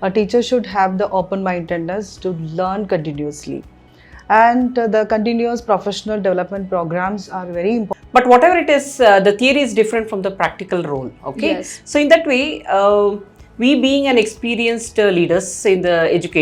A teacher should have the open-mindedness to learn continuously. And the continuous professional development programs are very important. But whatever it is, the theory is different from the practical role. Okay. Yes. So in that way, we being an experienced leaders in the education.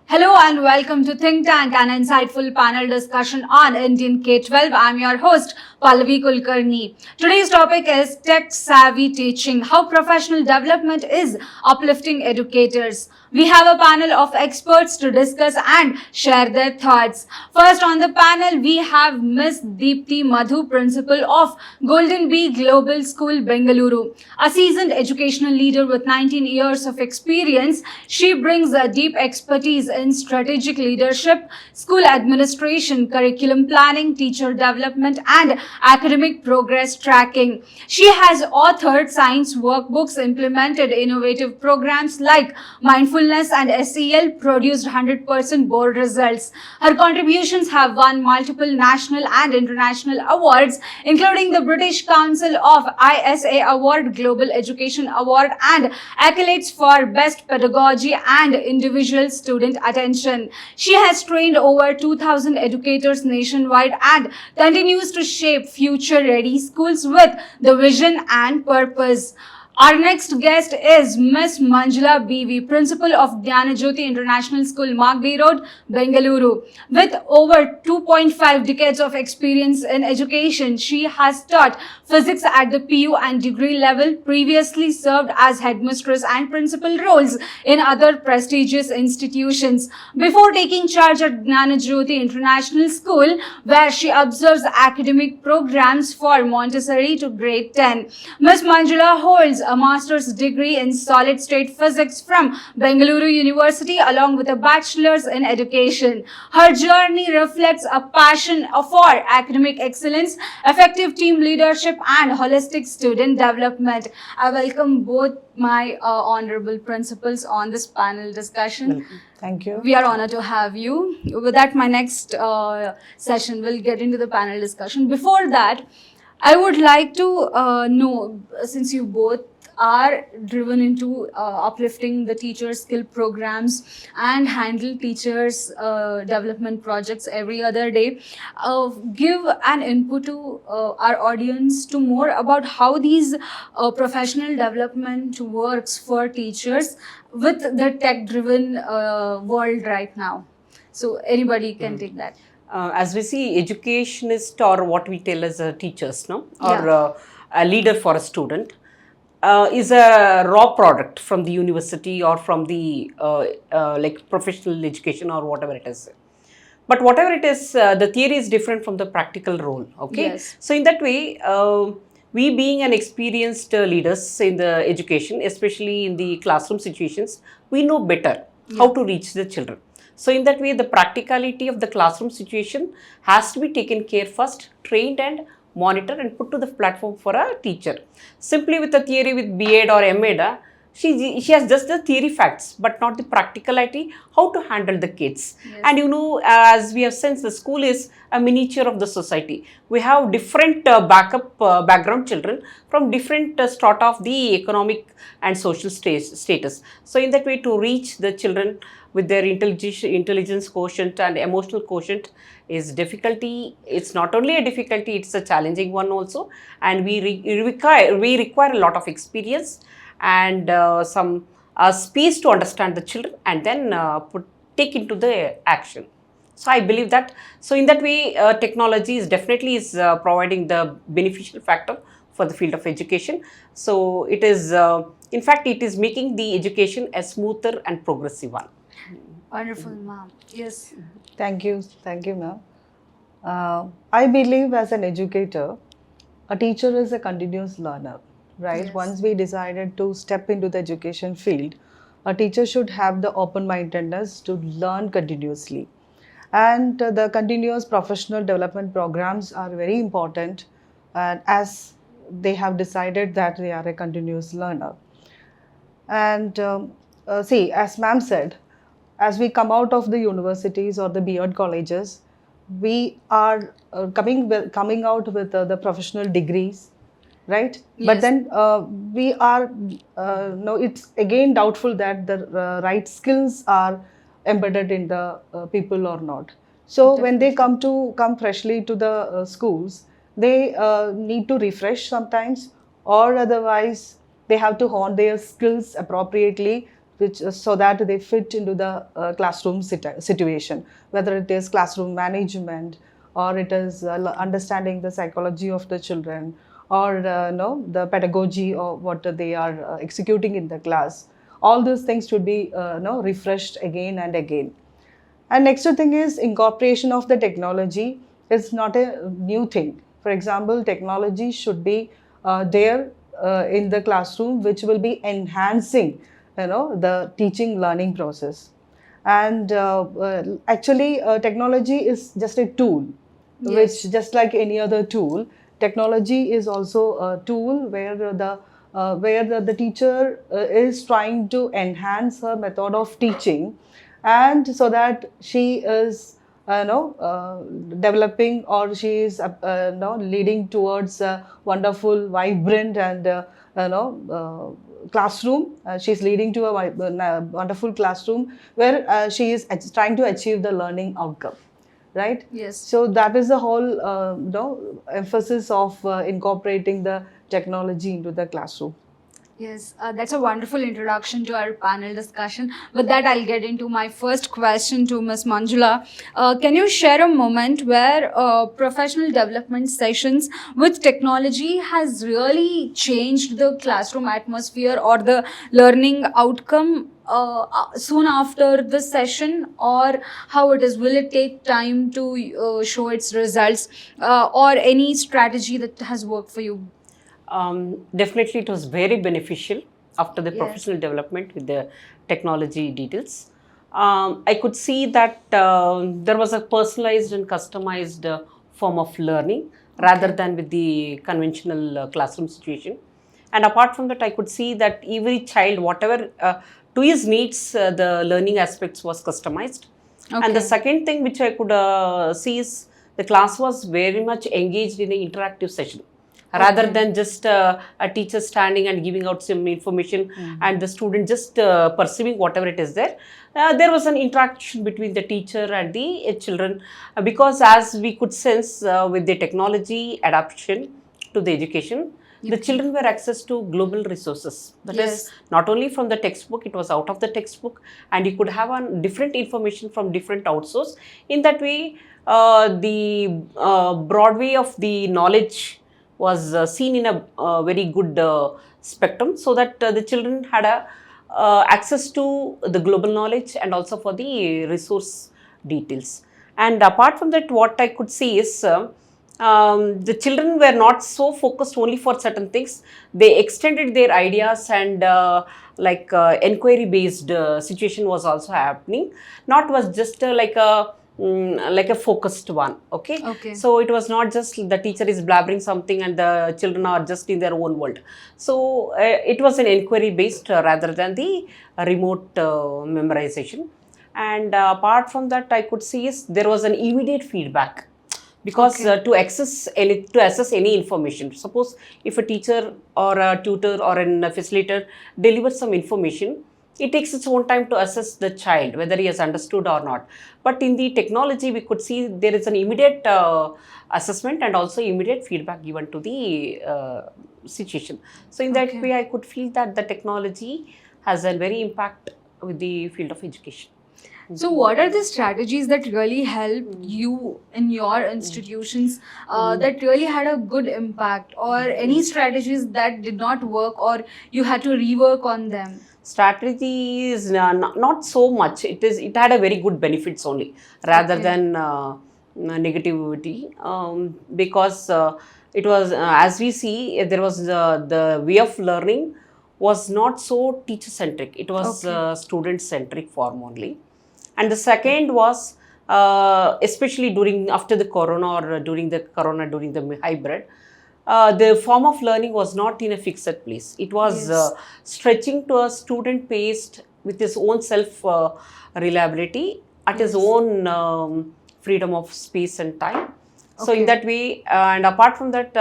Hello and welcome to Think Tank, an insightful panel discussion on Indian K-12. I'm your host, Pallavi Kulkarni. Today's topic is tech-savvy teaching, how professional development is uplifting educators. We have a panel of experts to discuss and share their thoughts. First on the panel, we have Miss Deepthy Madhu, Principal of GoldenBee Global School, Bengaluru. A seasoned educational leader with 19 years of experience, she brings a deep expertise in strategic leadership, school administration, curriculum planning, teacher development, and academic progress tracking. She has authored science workbooks, implemented innovative programs like mindfulness and SEL, produced 100% board results. Her contributions have won multiple national and international awards, including the British Council of ISA Award, Global Education Award, and accolades for best pedagogy and individual student attention. She has trained over 2,000 educators nationwide and continues to shape future-ready schools with the vision and purpose. Our next guest is Miss Manjula BV, Principal of Jnana Jyothi International School, Magdi Road, Bengaluru. With over 2.5 decades of experience in education, she has taught physics at the PU and degree level, previously served as headmistress and principal roles in other prestigious institutions. Before taking charge at Jnana Jyothi International School, where she observes academic programs for Montessori to grade 10, Miss Manjula holds a master's degree in solid state physics from Bengaluru University along with a bachelor's in education. Her journey reflects a passion for academic excellence, effective team leadership, and holistic student development. I welcome both my honorable principals on this panel discussion. Thank you. We are honored to have you. With that, my next session will get into the panel discussion. Before that, I would like to know, since you both are driven into uplifting the teacher skill programs and handle teachers development projects every other day, give an input to our audience to more about how these professional development works for teachers with the tech driven world right now. So anybody can take that. As we see, educationist, or what we tell as teachers, no, or a leader for a student, is a raw product from the university or from the like professional education or whatever it is. But whatever it is, the theory is different from the practical role. Okay. Yes. So in that way, we being an experienced leaders in the education, especially in the classroom situations, we know better how to reach the children. So in that way, the practicality of the classroom situation has to be taken care first, trained and monitored and put to the platform for a teacher. Simply with the theory with B.Ed or M.Ed, she has just the theory facts, but not the practicality, how to handle the kids. Yes. And you know, as we have sensed, the school is a miniature of the society. We have different background children from different strata of the economic and social status. So in that way, to reach the children with their intelligence quotient and emotional quotient is difficulty. It's not only a difficulty, it's a challenging one also. And we require a lot of experience and some space to understand the children and then take into the action. So I believe that. So in that way, technology is definitely providing the beneficial factor for the field of education. So it is, in fact, it is making the education a smoother and progressive one. Wonderful, ma'am. Yes. Thank you, ma'am. I believe as an educator, a teacher is a continuous learner, right? Yes. Once we decided to step into the education field, a teacher should have the open-mindedness to learn continuously. And the continuous professional development programs are very important, as they have decided that they are a continuous learner. And see, as ma'am said, as we come out of the universities or the B.Ed colleges, we are coming out with the professional degrees, right? But Yes. then we are no, it's again doubtful that the right skills are embedded in the people or not. So when they come freshly to the schools, they need to refresh sometimes, or otherwise they have to hone their skills appropriately, which so that they fit into the classroom situation, whether it is classroom management, or it is understanding the psychology of the children, or no, the pedagogy or what they are executing in the class. All those things should be no, refreshed again and again. And next thing is incorporation of the technology is not a new thing. For example, technology should be there in the classroom, which will be enhancing, the teaching learning process. And actually, technology is just a tool, Yes. which just like any other tool, technology is also a tool where the teacher is trying to enhance her method of teaching, and so that she is developing, or she is leading towards a wonderful, vibrant, and classroom. She's leading to a wonderful classroom where she is trying to achieve the learning outcome, right? Yes. So that is the whole emphasis of incorporating the technology into the classroom. Yes, that's a wonderful introduction to our panel discussion. With that, I'll get into my first question to Ms. Manjula. Can you share a moment where professional development sessions with technology has really changed the classroom atmosphere or the learning outcome soon after the session, or how it is? Will it take time to show its results, or any strategy that has worked for you? Definitely, it was very beneficial after the Yes. professional development with the technology details. I could see that there was a personalized and customized form of learning rather Okay. than with the conventional classroom situation. And apart from that, I could see that every child, whatever to his needs, the learning aspects was customized. And the Okay. second thing which I could see is the class was very much engaged in an interactive session rather Okay. than just a teacher standing and giving out some information and the student just perceiving whatever it is there. There was an interaction between the teacher and the children because as we could sense with the technology adaptation to the education, the Okay. children were access to global resources. That is Yes. not only from the textbook, it was out of the textbook, and you could have on different information from different outsource. In that way, the broad way of the knowledge was seen in a very good spectrum, so that the children had a access to the global knowledge and also for the resource details. And apart from that, what I could see is the children were not so focused only for certain things. They extended their ideas and inquiry based situation was also happening. Not was just like a focused one. Okay. Okay. So it was not just the teacher is blabbering something and the children are just in their own world. So it was an inquiry based rather than the remote memorization. And apart from that, I could see is there was an immediate feedback because Okay. to assess any information, suppose if a teacher or a tutor or a facilitator delivers some information, it takes its own time to assess the child whether he has understood or not. But in the technology, we could see there is an immediate assessment and also immediate feedback given to the situation. So in that Okay. way, I could feel that the technology has a very impact with the field of education. So, what are the strategies that really helped you in your institutions that really had a good impact, or any strategies that did not work, or you had to rework on them? Strategy is not so much. It had a very good benefits only rather Okay. than negativity because it was as we see there was the way of learning was not so teacher centric. It was Okay. student centric form only. And the second was especially during after the corona or during the corona during the hybrid, the form of learning was not in a fixed place. It was Yes. stretching to a student paced with his own self reliability at his Yes. own freedom of space and time. So Okay. in that way, and apart from that,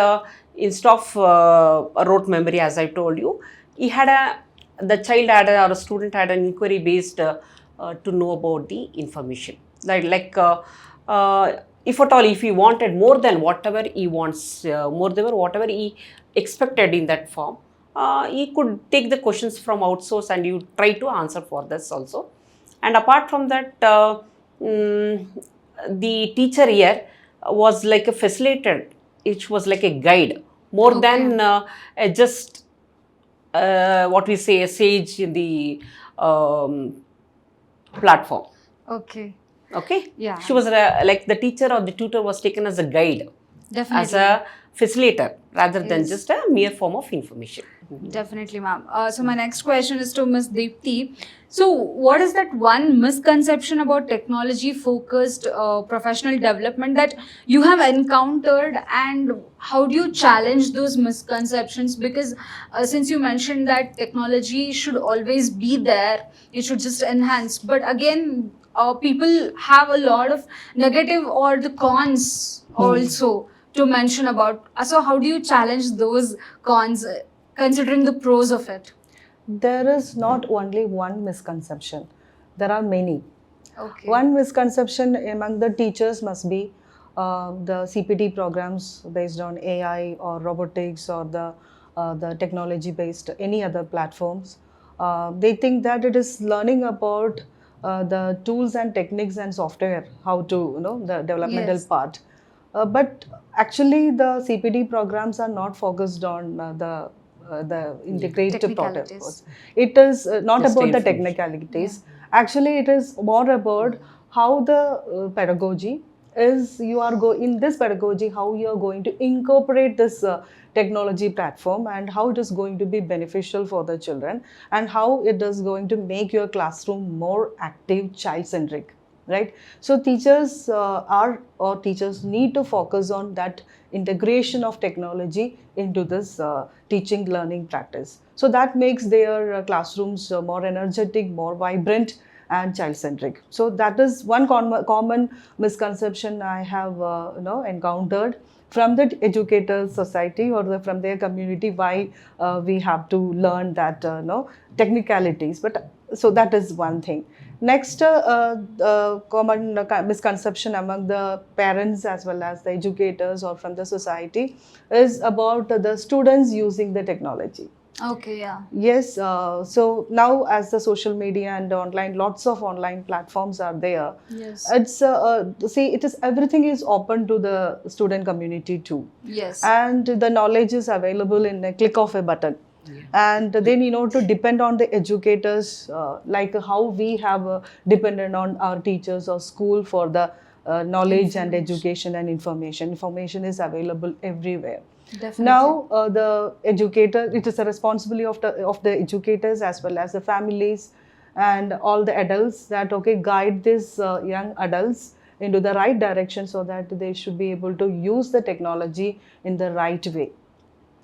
instead of a rote memory, as I told you, the child had or a student had an inquiry based to know about the information. If at all, if he wanted more than whatever he wants, more than whatever he expected in that form, he could take the questions from outsource and you try to answer for this also. And apart from that, the teacher here was like a facilitator. It was like a guide more than just what we say a sage in the platform. Okay. Okay. Yeah. She was like the teacher or the tutor was taken as a guide, Definitely. as a facilitator rather than Yes. just a mere form of information. Definitely, ma'am. So my next question is to Ms. Deepthy. So what is that one misconception about technology-focused professional development that you have encountered, and how do you challenge those misconceptions? Because since you mentioned that technology should always be there, it should just enhance. But again, people have a lot of negative or the cons also to mention about. So how do you challenge those cons, considering the pros of it? There is not only one misconception, there are many. Okay. One misconception among the teachers must be the CPT programs based on AI or robotics or the technology based any other platforms. They think that it is learning about the tools and techniques and software, how to, the developmental Yes. part. But actually, the CPD programs are not focused on the integrated Technicalities. protocols. It is not Just about the information. technicalities. Actually, it is more about how the pedagogy is. In this pedagogy, how you are going to incorporate this technology platform and how it is going to be beneficial for the children and how it is going to make your classroom more active, child-centric. Right, so teachers teachers need to focus on that integration of technology into this teaching learning practice. So that makes their classrooms more energetic, more vibrant, and child centric. So that is one common misconception I have encountered from the educators society or from their community, why we have to learn that technicalities. But so that is one thing. Next common misconception among the parents as well as the educators or from the society is about the students using the technology. Okay, yeah. Yes, so now as the social media and online, lots of online platforms are there. Yes. It's everything is open to the student community too. Yes. And the knowledge is available in a click of a button. And then to depend on the educators, like how we have depended on our teachers or school for the knowledge and education and information. Information is available everywhere. Definitely. Now the educator, it is a responsibility of the educators as well as the families and all the adults that guide these young adults into the right direction so that they should be able to use the technology in the right way,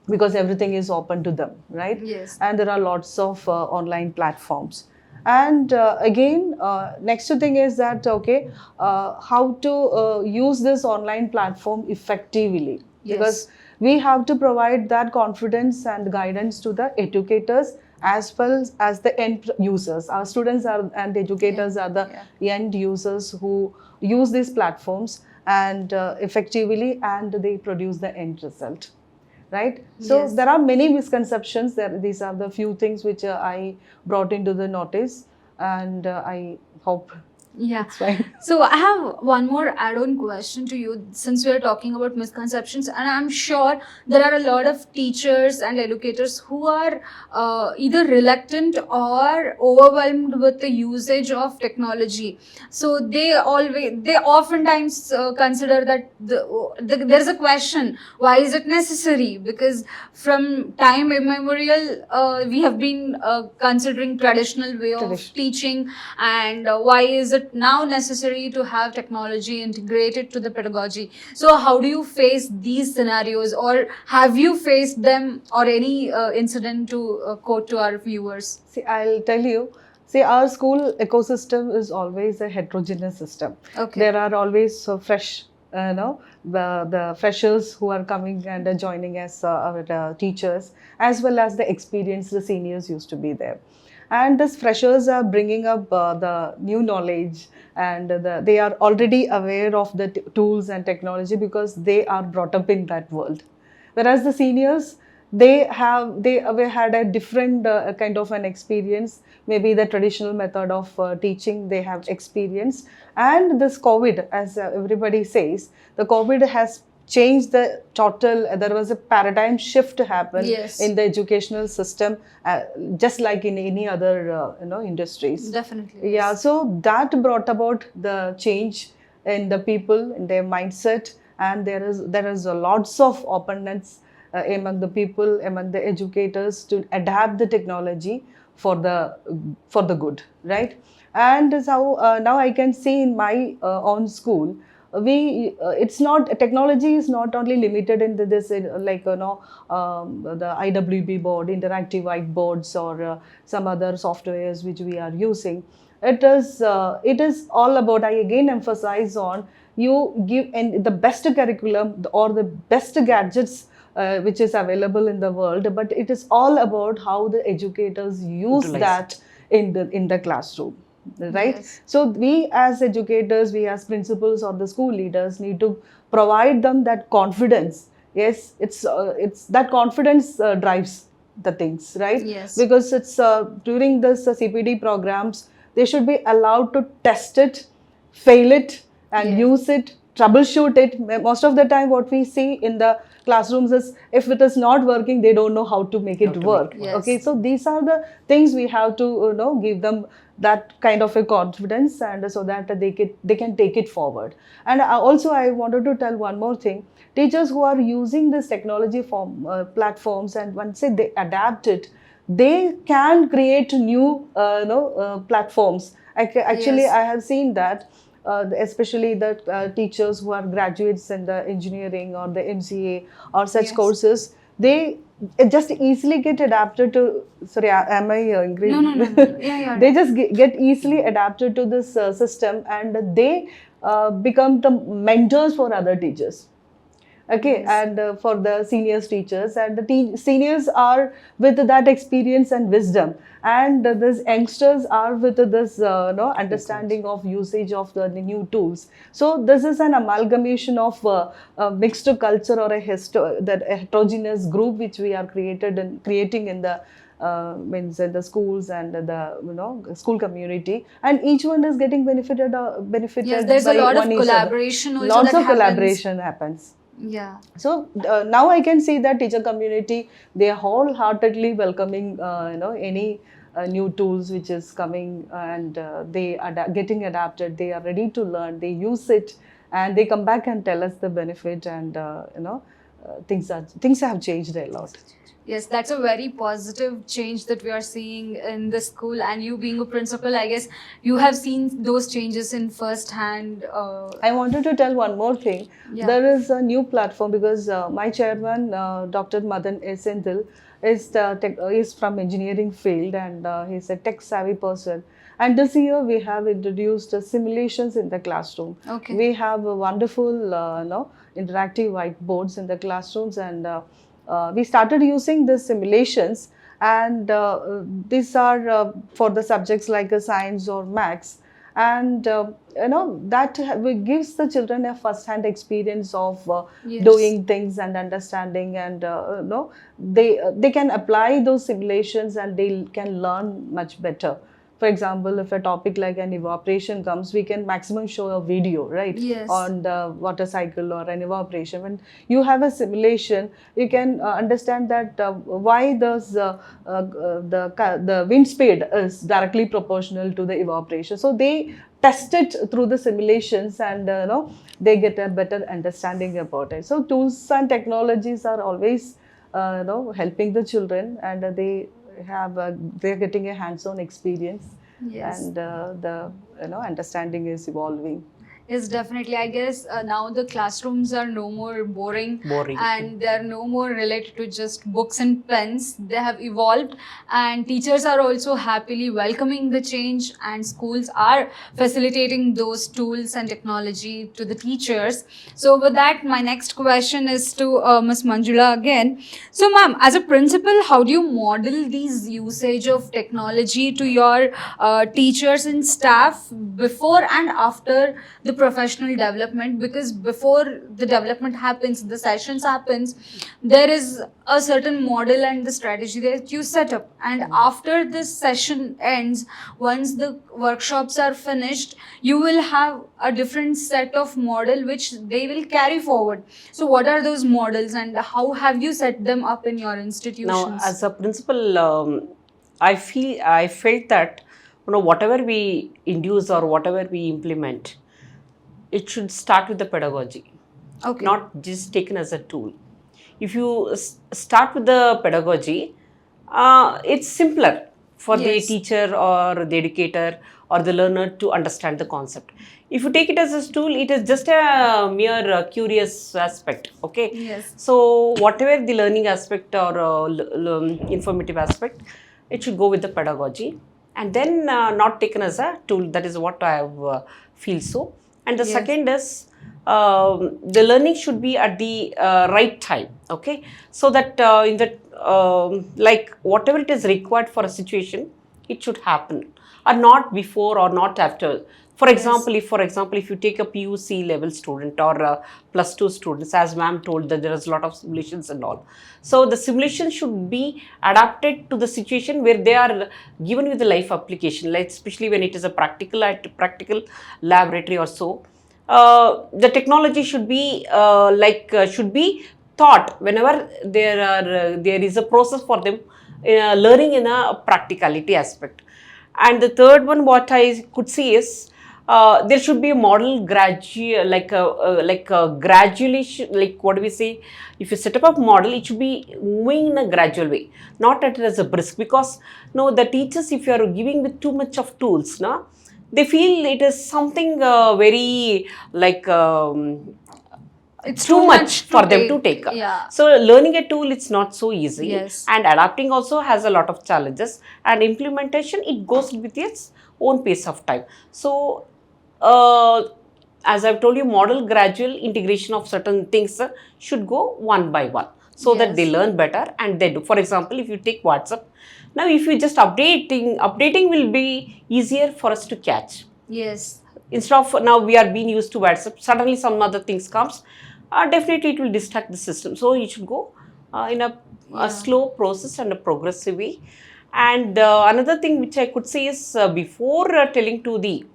because everything is open to them, right? Yes. And there are lots of online platforms. And again, next thing is that how to use this online platform effectively. Yes. Because we have to provide that confidence and guidance to the educators as well as the end users. Our students and educators are the end users who use these platforms and effectively, and they produce the end result. Right? So Yes. there are many misconceptions. These are the few things which I brought into the notice, and I hope Yeah. it's fine. So I have one more add-on question to you, since we are talking about misconceptions, and I'm sure there are a lot of teachers and educators who are either reluctant or overwhelmed with the usage of technology. So they oftentimes consider that there's a question, why is it necessary? Because from time immemorial, we have been considering traditional way of teaching, and why is it now necessary to have technology integrated to the pedagogy? So how do you face these scenarios, or have you faced them, or any incident to quote to our viewers? See, I'll tell you. See, our school ecosystem is always a heterogeneous system. Okay. There are always fresh, the freshers who are coming and joining as our teachers, as well as the experienced, the seniors used to be there. And these freshers are bringing up the new knowledge, and they are already aware of the tools and technology because they are brought up in that world. Whereas the seniors, they had a different kind of an experience, maybe the traditional method of teaching they have experienced. And this COVID, as everybody says, the COVID has changed the total, there was a paradigm shift to happen Yes. in the educational system, just like in any other industries. Definitely. Yeah, Yes. so that brought about the change in the people, in their mindset, and there is a lots of openness among the people, among the educators, to adapt the technology for the good, right? And so now I can see in my own school, we it's not, technology is not only limited in this like the IWB board, interactive whiteboards, or some other softwares which we are using. It is all about, I again emphasize on, you give and the best curriculum or the best gadgets which is available in the world, but it is all about how the educators use Utilize that in the classroom, right? Yes. So we as educators, we as principals or the school leaders need to provide them that confidence. Yes, it's that confidence drives the things, right? Yes. Because it's during this CPD programs, they should be allowed to test it, fail it, and Yes. use it, troubleshoot it. Most of the time what we see in the classrooms is, if it is not working, they don't know how to make it to make work. it work. Okay, Yes. so these are the things we have to give them that kind of a confidence, and so that they can take it forward. And also I wanted to tell one more thing. Teachers who are using this technology form platforms, and once they adapt it, they can create new platforms. Actually, Yes. I have seen that especially the teachers who are graduates in the engineering or the MCA or such Yes. courses, they just easily get adapted to, sorry, am I angry? No, no, no, no. Yeah, yeah. They just get easily adapted to this system, and they become the mentors for other teachers. Okay, Yes. and for the seniors teachers, and the seniors are with that experience and wisdom, and these youngsters are with this understanding of usage of the new tools. So this is an amalgamation of mixed culture, or that heterogeneous group which we are creating in the means in the schools and the school community, and each one is getting benefited Yes, there's a by lot of one each other. collaboration also Lots that of happens. collaboration happens. Yeah. So now I can see that teacher community, they are wholeheartedly welcoming any new tools which is coming, and they are getting adapted. They are ready to learn. They use it, and they come back and tell us the benefit, and things have changed a lot. Yes, that's a very positive change that we are seeing in the school. And you being a principal, I guess you have seen those changes in first hand. I wanted to tell one more thing. Yeah. There is a new platform, because my chairman, Dr. Madan Esendil, is from engineering field, and he's a tech savvy person. And this year we have introduced simulations in the classroom. Okay. We have a wonderful interactive whiteboards in the classrooms, and we started using the simulations, and these are for the subjects like science or maths, and that gives the children a first-hand experience of Yes. doing things and understanding, and they can apply those simulations, and they can learn much better. For example, if a topic like an evaporation comes, we can maximum show a video, right? Yes. On the water cycle or an evaporation. When you have a simulation, you can understand that why the wind speed is directly proportional to the evaporation. So they test it through the simulations, and they get a better understanding about it. So tools and technologies are always helping the children, and they're getting a hands-on experience. Yes. And the understanding is evolving. Yes, definitely. I guess now the classrooms are no more boring, and they're no more related to just books and pens. They have evolved, and teachers are also happily welcoming the change, and schools are facilitating those tools and technology to the teachers. So, with that, my next question is to Ms. Manjula again. So, ma'am, as a principal, how do you model these usage of technology to your teachers and staff before and after the professional development? Because before the development happens, the sessions happens, there is a certain model and the strategy that you set up, and after this session ends, once the workshops are finished, you will have a different set of model which they will carry forward. So what are those models, and how have you set them up in your institutions? Now, as a principal, I felt that whatever we induce or whatever we implement, it should start with the pedagogy, not just taken as a tool. If you start with the pedagogy, it's simpler for the teacher or the educator or the learner to understand the concept. If you take it as a tool, it is just a mere curious aspect. Okay. Yes. So whatever the learning aspect or informative aspect, it should go with the pedagogy, and then not taken as a tool. That is what I have feel so. And the second is the learning should be at the right time. Okay. So that in the like whatever it is required for a situation, it should happen, or not before or not after. For example, if you take a PUC level student or plus 2 students, as ma'am told that there is a lot of simulations and all. So the simulation should be adapted to the situation where they are given with the life application, like especially when it is a practical laboratory or so. The technology should be should be taught whenever there is a process for them learning in a practicality aspect. And the third one, what I could see is there should be a model gradually, like what do we say? If you set up a model, it should be moving in a gradual way, not at it as a brisk. Because the teachers, if you are giving with too much of tools, they feel it is something very it's too much for them to take. So learning a tool, it's not so easy. And adapting also has a lot of challenges, and implementation, it goes with its own pace of time. So as I've told you, model gradual integration of certain things should go one by one, so that they learn better and they do. For example, if you take WhatsApp, now if you just updating will be easier for us to catch. Instead of now we are being used to WhatsApp, suddenly some other things comes, definitely it will distract the system. So you should go in a slow process and a progressive way. And another thing which I could say is before telling to the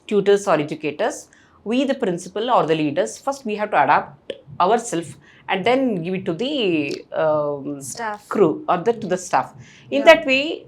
tutors or educators, we the principal or the leaders, first we have to adapt ourselves and then give it to the staff, crew, or to the staff. In that way,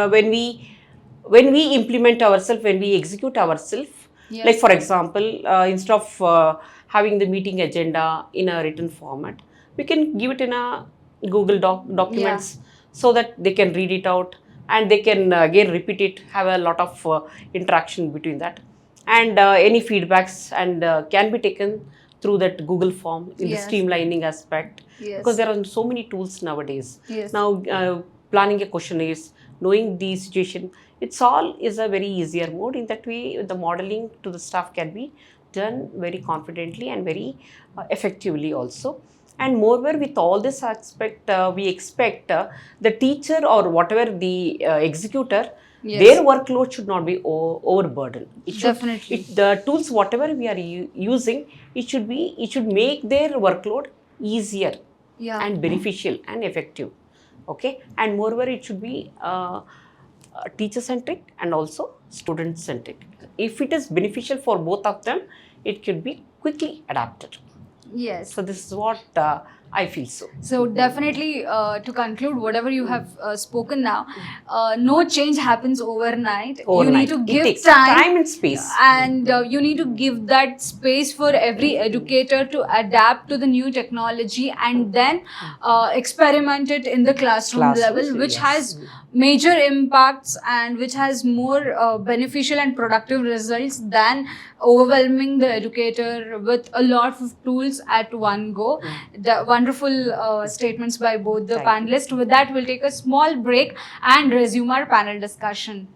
when we implement ourselves, when we execute ourselves, like for example, instead of having the meeting agenda in a written format, we can give it in a Google documents, so that they can read it out and they can again repeat it, have a lot of interaction between that. And any feedbacks and can be taken through that Google form in the streamlining aspect, because there are so many tools nowadays. Now planning a questionnaires, knowing the situation, it's all is a very easier mode. In that way, the modeling to the staff can be done very confidently and very effectively also. And moreover, with all this aspect, we expect the teacher or whatever the executor, their workload should not be overburdened. It should, the tools whatever we are using, it should make their workload easier and beneficial and effective. Okay, and moreover, it should be teacher centric and also student centric. If it is beneficial for both of them, it could be quickly adapted. So this is what I feel so. So definitely, to conclude whatever you have spoken now, no change happens overnight. You need Overnight. to It give takes time, time and space. and you need to give that space for every educator to adapt to the new technology, and then experiment it in the classroom Classrooms, level, which yes. has major impacts and which has more beneficial and productive results than overwhelming the educator with a lot of tools at one go. The wonderful statements by both the Thank you. panelists. With that, we'll take a small break and resume our panel discussion.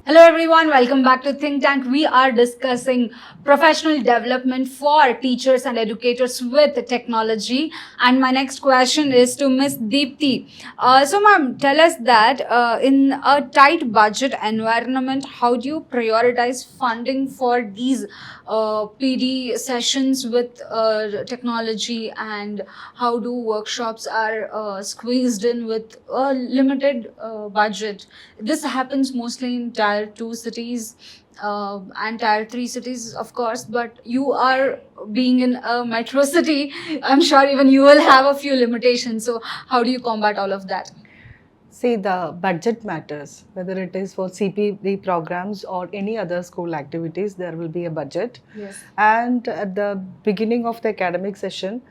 Hello everyone, welcome back to Think Tank. We are discussing professional development for teachers and educators with technology. And my next question is to Miss Deepthy. So ma'am, tell us that in a tight budget environment, how do you prioritize funding for these PD sessions with technology, and how do workshops are squeezed in with a limited budget? This happens mostly in tier 2 cities and tier 3 cities, of course, but you are being in a metro city. I'm sure even you will have a few limitations. So how do you combat all of that? See, the budget matters, whether it is for CPD programs or any other school activities, there will be a budget. Yes. And at the beginning of the academic session,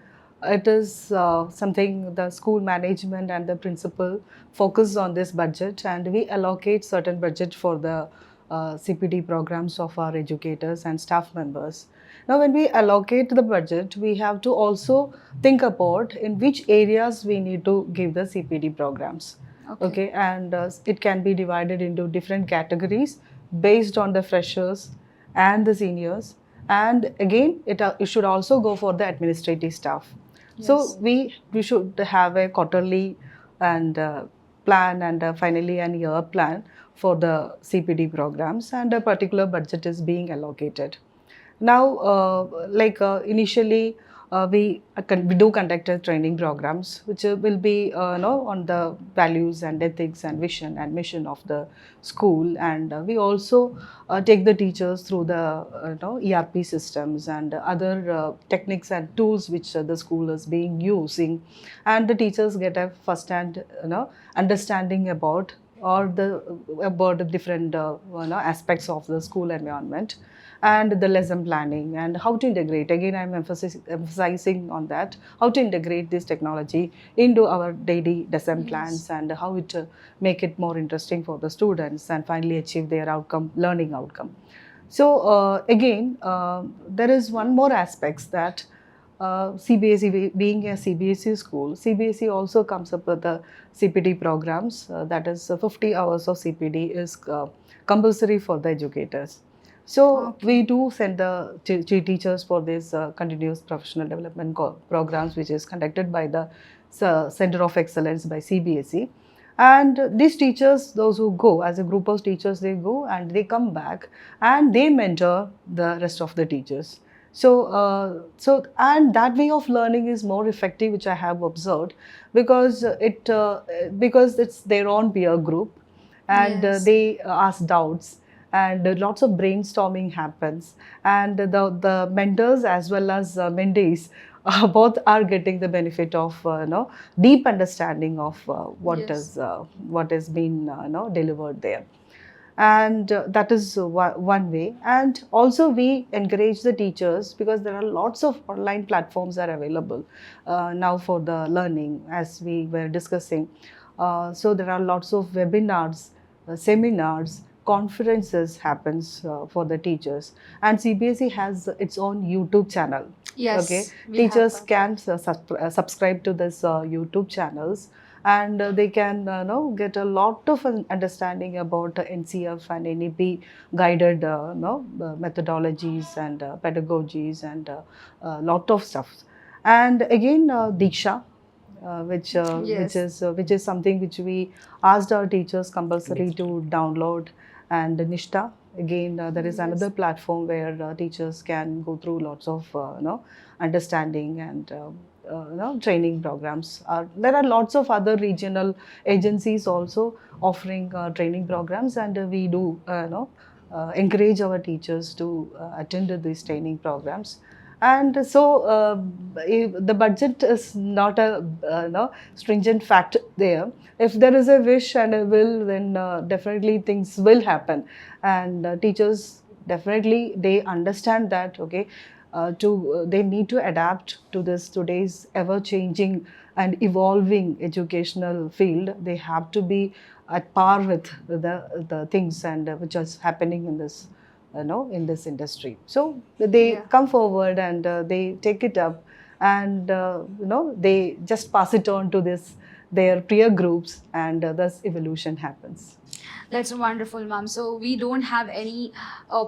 it is something the school management and the principal focus on this budget, and we allocate certain budget for the CPD programs of our educators and staff members. Now, when we allocate the budget, we have to also think about in which areas we need to give the CPD programs. Okay, and it can be divided into different categories based on the freshers and the seniors, and again it should also go for the administrative staff. Yes. So we should have a quarterly and plan, and finally an year plan for the CPD programs, and a particular budget is being allocated. Now, initially, we do conduct training programs, which will be on the values and ethics and vision and mission of the school, and we also take the teachers through the ERP systems and other techniques and tools which the school is being using, and the teachers get a first-hand understanding about the different aspects of the school environment, and the lesson planning and how to integrate. Again, I'm emphasizing on that, how to integrate this technology into our daily lesson plans, and how it make it more interesting for the students and finally achieve their learning outcome. So again, there is one more aspect that CBSE, being a CBSE school, CBSE also comes up with the CPD programs, that is 50 hours of CPD is compulsory for the educators. So we do send the teachers for this continuous professional development programs, which is conducted by the Center of Excellence by CBSE. And these teachers, those who go, as a group of teachers, they go and they come back and they mentor the rest of the teachers. So, and that way of learning is more effective, which I have observed, because because it's their own peer group, and they ask doubts, and lots of brainstorming happens, and the mentors as well as mentees both are getting the benefit of deep understanding of Yes. what is being delivered there. And that is one way. And also we encourage the teachers, because there are lots of online platforms are available now for the learning, as we were discussing. So there are lots of webinars, seminars, conferences happens for the teachers, and CBSE has its own YouTube channel. Okay, Yes, we have teachers that. can subscribe to this YouTube channels, and they can get a lot of understanding about NCF and NEP guided methodologies and pedagogies and lot of stuff. And again, Diksha, Yes. which is something which we asked our teachers compulsory to download. And Nishta, again, there is Yes. another platform where teachers can go through lots of understanding and training programs. There are lots of other regional agencies also offering training programs, and we do encourage our teachers to attend to these training programs. And so the budget is not a stringent fact there. If there is a wish and a will, then definitely things will happen. And teachers definitely, they understand that, okay, they need to adapt to this today's ever changing and evolving educational field. They have to be at par with the things and which is happening in this in this industry. So they Yeah. come forward and they take it up, and they just pass it on to this their peer groups, and thus evolution happens. That's wonderful, ma'am. So we don't have any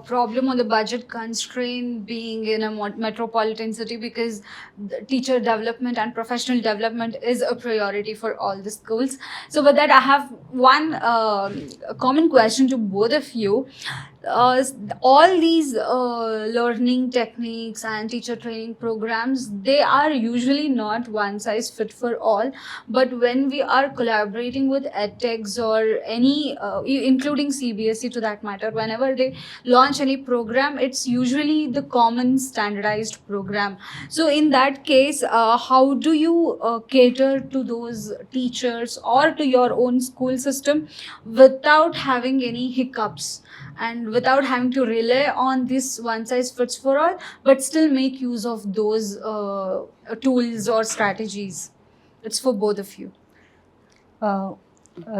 problem on the budget constraint being in a metropolitan city, because the teacher development and professional development is a priority for all the schools. So with that, I have one common question to both of you. uh, all these learning techniques and teacher training programs, they are usually not one size fit for all. But when we are collaborating with edtechs or any including CBSE to that matter, whenever they launch any program, it's usually the common standardized program. So in that case, how do you cater to those teachers or to your own school system without having any hiccups, and without having to rely on this one size fits for all, but still make use of those tools or strategies? It's for both of you. Uh,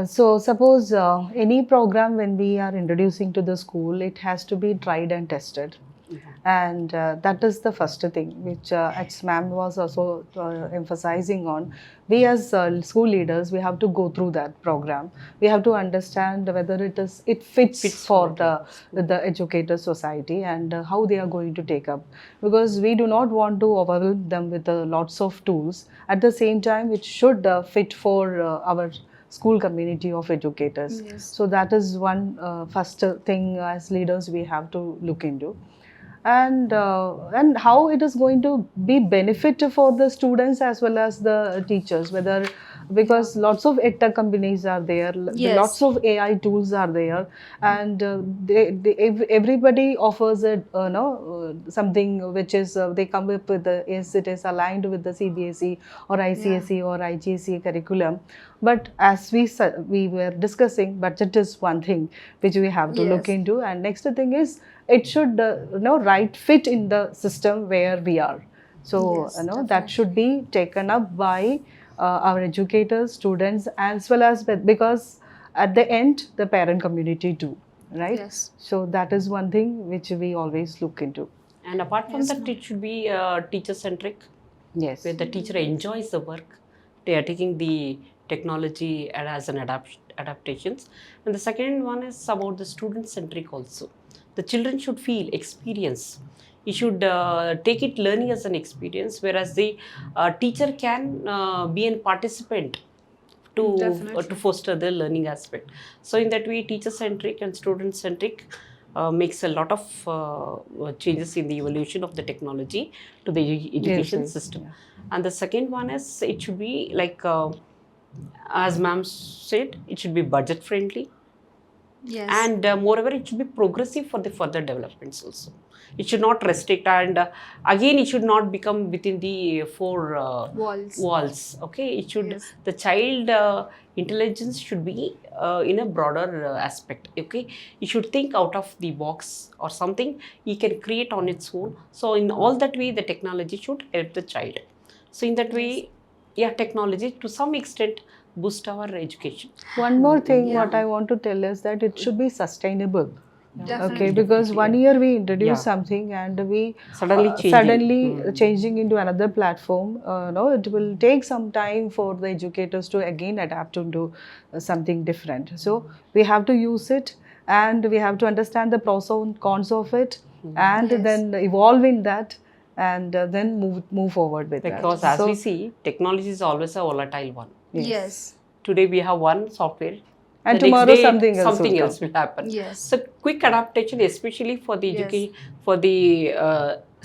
so suppose any program when we are introducing to the school, it has to be tried and tested. And that is the first thing which ex ma'am was also emphasizing on. We as school leaders, we have to go through that program. We have to understand whether it fits for the educator society, and how they are going to take up, because we do not want to overwhelm them with lots of tools. At the same time, it should fit for our school community of educators. Yes. So that is one first thing as leaders we have to look into. And how it is going to be benefit for the students as well as the teachers, whether, because lots of edtech companies are there, Yes. lots of AI tools are there, and everybody offers it something which is they come up with the, yes, it is aligned with the CBSE or ICSE or IGCE curriculum. But as we were discussing, budget is one thing which we have to look Yes. into, and next thing is it should right fit in the system where we are. So Yes, that definitely. should be taken up by our educators, students, as well as because at the end the parent community too, right? Yes. So that is one thing which we always look into. And apart from Yes, that, ma'am. it should be teacher centric, Yes. where the teacher enjoys the work. They are taking the technology as an adaptations. And the second one is about the student centric also. The children should feel experience. You should take it learning as an experience, whereas the teacher can be a participant to Definitely. foster the learning aspect. So in that way, teacher centric and student centric makes a lot of changes in the evolution of the technology to the education yes, system. yeah. And the second one is, it should be like as ma'am said, it should be budget friendly. Yes. And moreover, it should be progressive for the further developments also. It should not restrict, and again, it should not become within the four walls. Okay, it should, Yes. the child intelligence should be in a broader aspect. Okay, you should think out of the box or something he can create on its own. So in all that way, the technology should help the child. So in that way, yeah, technology to some extent boost our education. One more thing, Yeah. what I want to tell is that it should be sustainable. Definitely. Okay, because Definitely, one yeah. year we introduce Yeah. something and we Suddenly changing. suddenly changing into another platform. No, it will take some time for the educators to again adapt into something different. So we have to use it, and we have to understand the pros and cons of it, and Yes. then evolve in that, and then move forward with Because that. as we see, technology is always a volatile one. Yes. Today we have one software, And the next tomorrow day something else will something come. else will happen. Yes. So quick adaptation, especially for the Yes. for the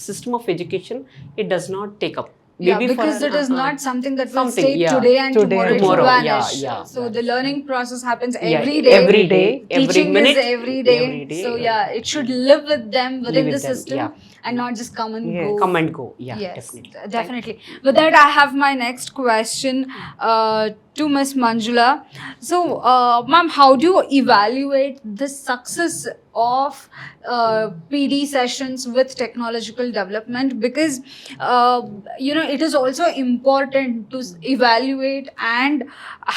system of education, it does not take up. Yeah, Maybe for because an- it is not something that will something, stay yeah. today and Today tomorrow and it will tomorrow, vanish. yeah, So yeah. the learning process happens Yeah, every day. every day, every Teaching minute, is every day. every day. So yeah, it should live with them within Live the with them, system yeah. and not just come and Yes. go. Come and go. Yeah, Yes, definitely. definitely. With that, I have my next question to Miss Manjula. So, ma'am, how do you evaluate the success of PD sessions with technological development? Because it is also important to evaluate and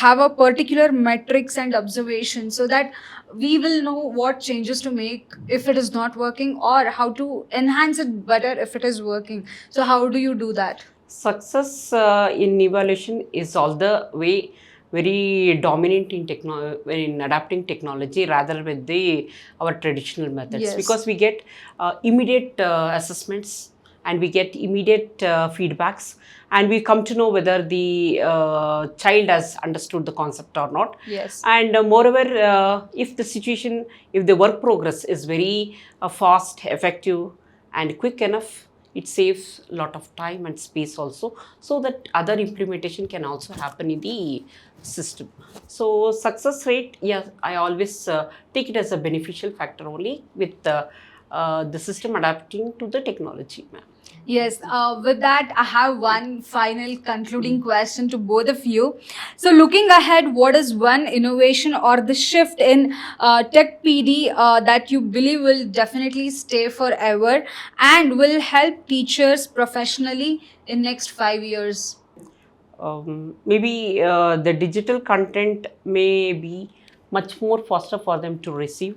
have a particular metrics and observation so that we will know what changes to make if it is not working, or how to enhance it better if it is working. So how do you do that? Success in evaluation is all the way very dominant in adapting technology rather with our traditional methods. Yes. Because we get immediate assessments, and we get immediate feedbacks, and we come to know whether the child has understood the concept or not. Yes. And moreover, if the work progress is very fast, effective and quick enough, it saves a lot of time and space also, so that other implementation can also happen in the system. So success rate, yeah, I always take it as a beneficial factor only with the system adapting to the technology, ma'am. Yes, with that, I have one final concluding question to both of you. So, looking ahead, what is one innovation or the shift in tech PD that you believe will definitely stay forever and will help teachers professionally in next 5 years? Maybe the digital content may be much more faster for them to receive.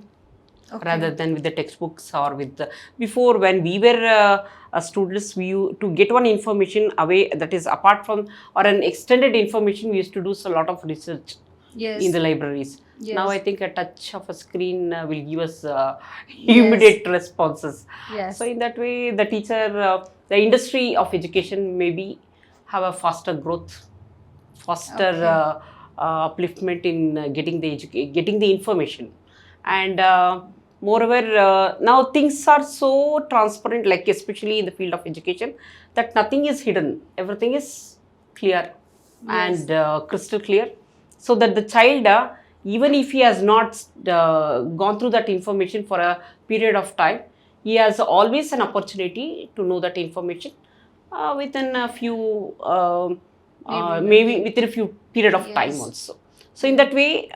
Okay. Rather than with the textbooks or with the, before when we were students, to get one information away, that is apart from or an extended information, we used to do a lot of research Yes. in the libraries. Yes. Now I think a touch of a screen will give us immediate responses. Yes. So in that way, the teacher, the industry of education maybe have a faster growth, faster Okay. upliftment in getting the information. And moreover, now things are so transparent, like especially in the field of education, that nothing is hidden, everything is clear. Yes. And crystal clear, so that the child, even if he has not gone through that information for a period of time, he has always an opportunity to know that information within a few maybe within a few period of time Yes. also. So in that way,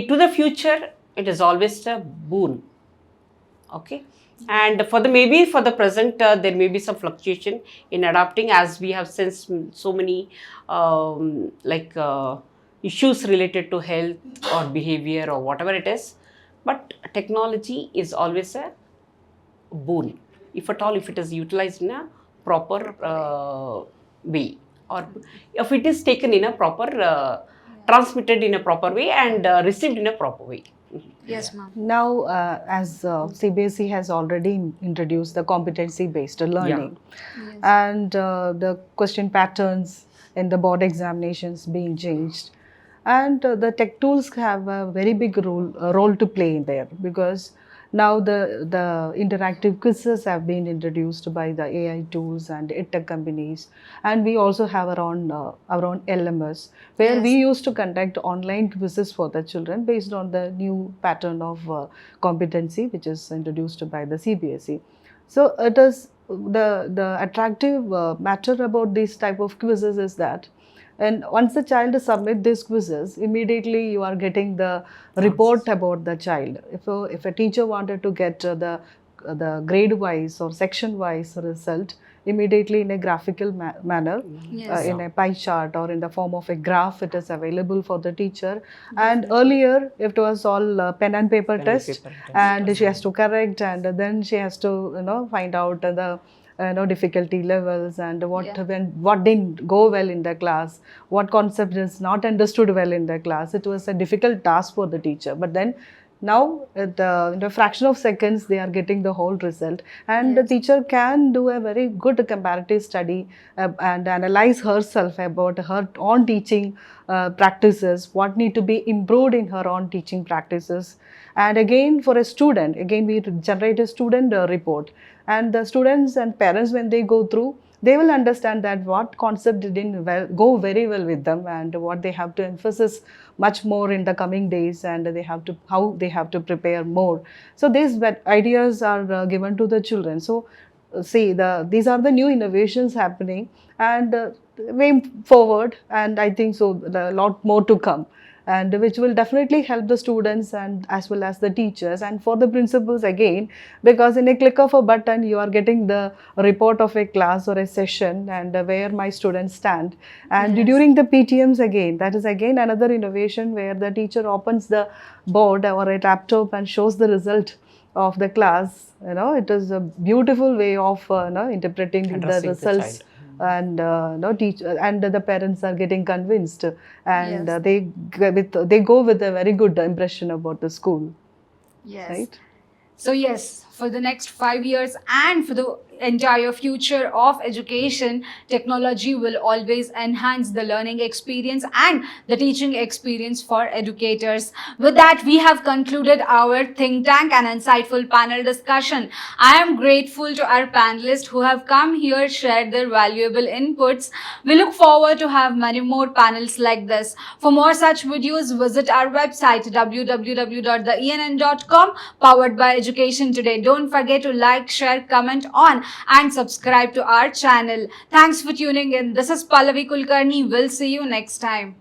to the future, it is always a boon. Okay. And for the present, there may be some fluctuation in adapting, as we have sensed so many issues related to health or behavior or whatever it is. But technology is always a boon, if at all, if it is utilized in a proper way, or if it is taken in a proper transmitted in a proper way and received in a proper way. Yes, ma'am. Now, as CBSE has already introduced the competency-based learning, Yes. and the question patterns in the board examinations being changed, and the tech tools have a very big role to play in there, because Now the interactive quizzes have been introduced by the AI tools and edtech companies, and we also have our own LMS where Yes. we used to conduct online quizzes for the children based on the new pattern of competency which is introduced by the CBSE. So it is the attractive matter about these type of quizzes is that, and once the child submit these quizzes, immediately you are getting the report about the child. If a teacher wanted to get the grade wise or section wise result immediately in a graphical manner, Yes. in a pie chart or in the form of a graph, it is available for the teacher. And earlier it was all pen and paper test, and she has to correct, and then she has to find out the difficulty levels and what didn't go well in the class, what concept is not understood well in the class. It was a difficult task for the teacher, but then now in a fraction of seconds they are getting the whole result, and the teacher can do a very good comparative study and analyze herself about her own teaching practices, what need to be improved in her own teaching practices. And again, for a student, again we generate a student report, and the students and parents, when they go through, they will understand that what concept didn't go very well with them, and what they have to emphasize much more in the coming days, and how they have to prepare more. So these ideas are given to the children. So see, these are the new innovations happening, and way forward, and I think so a lot more to come, and which will definitely help the students and as well as the teachers and for the principals again, because in a click of a button you are getting the report of a class or a session, and where my students stand. And during the PTMs, again, that is again another innovation where the teacher opens the board or a laptop and shows the result of the class. It is a beautiful way of interpreting Addressing the the results, child. and and the parents are getting convinced, and Yes. they go with a very good impression about the school. Yes. Right? So yes, for the next 5 years and for the entire future of education, technology will always enhance the learning experience and the teaching experience for educators. With that, we have concluded our think tank and insightful panel discussion. I am grateful to our panelists who have come here, shared their valuable inputs. We look forward to have many more panels like this. For more such videos, visit our website www.theenn.com, powered by Education Today. Don't forget to like, share, comment on and subscribe to our channel. Thanks for tuning in. This is Pallavi Kulkarni. We'll see you next time.